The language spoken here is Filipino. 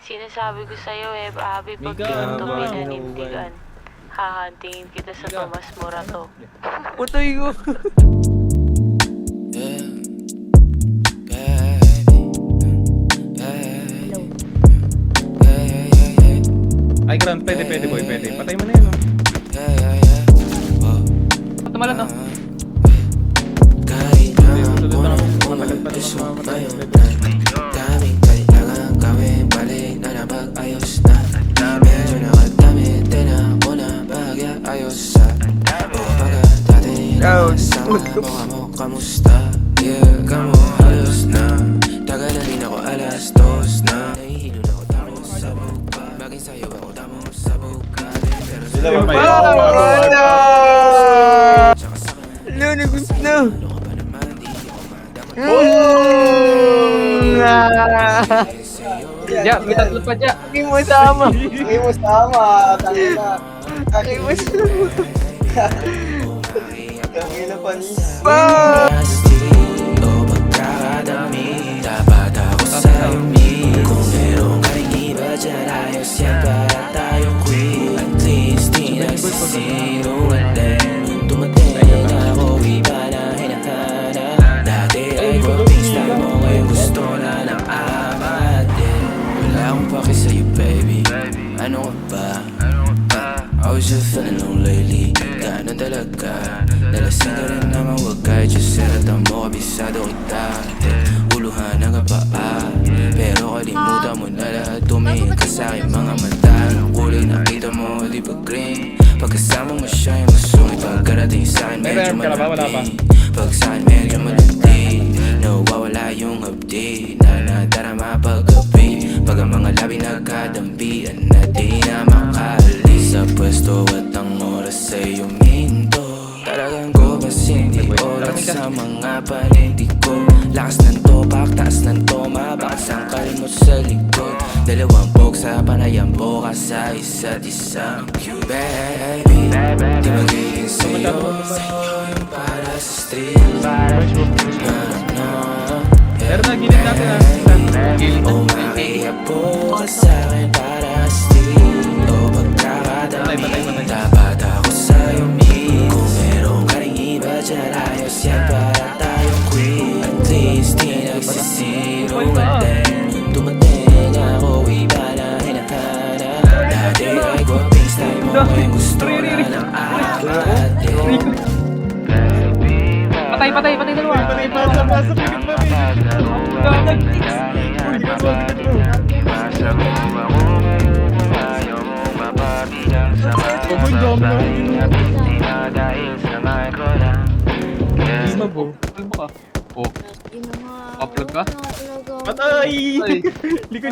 Sinasabi ko sa'yo eh, Abby, pag Miga, ito ano ba? pinanindigan, hahantingin kita sa Tomas Morato. Putoy ko. Ay, Grand, pwede boy, pwede. Patay mo na yun, oh. Tumalan, oh. Hindi, susunod na ako. Matagal pa naman makamatay. Daming kailangan gawin, balik na napag-ayos na. Medyo nakadamit din ako na bahagya ayos sa umaga. Dati nakasama mukha mo kamusta? Yeah, kamo halos na. Tagal na rin ako alas 2 na. Nahihilo na ako tapos sa buka. Bagay sa'yo ako tapos sa buka. Pero sa Luni gusto. Ja, may tatlo pa, Ja. Hindi mo sama. Hindi mo sama. Tangina. Hindi mo sama. Tangina panis. o pagkakadami. Dapat ako sa'yo me. Kung meron ka rin iba dyan, ayos yan para tayo quit. At least di nagsisinungaling. Dumating ako, iba na hinahanap. Dati ay groping style mo, ngayon gusto na ng amat. Wala akong paki sa'yo baby. Ano ka ba? I was just feeling low lately. Ganun talaga. Nalasing ka rin naman, wag kahit just seratan mo, kabisado kita. Uluhan ng kapaa, pero kalimutan mo na lahat. Tumingin ka sa'kin mga mata. Ang kulay nakita mo, di ba green? Pagkasama mo siya yung masungit. Pagkarating sa'kin medyo malapit. Pag sa'kin medyo malandi, nawawala yung update. Na nadarama paggabi, pag ang mga labi nagkadampian na di na makaalis. Sa pwesto at ang oras ay uminto. Talagang ko kasi hindi oras sa mga panindig ko. Lakas ng topak, taas ng toma, bakas ang kalimot sa likod. Dalawang bog sa panayang boka sa isa't isa. Baby, di magiging sa'yo yung para sa street. Pero nagilid natin, ha. O makihapo ka sa'kin para sa street. O pagkakadami, dapat ako sa'yo me. Kung meron ka rin iba dyan, ayos yan para tayo quit. At least di nagsisinungaling. Dumating ako, iba na hinahanap. Dati ay groping style mo, ngayon gusto na ng amat. Patay dalawa. Pasok, Oh, upload ka? Talaga. Patay! Likod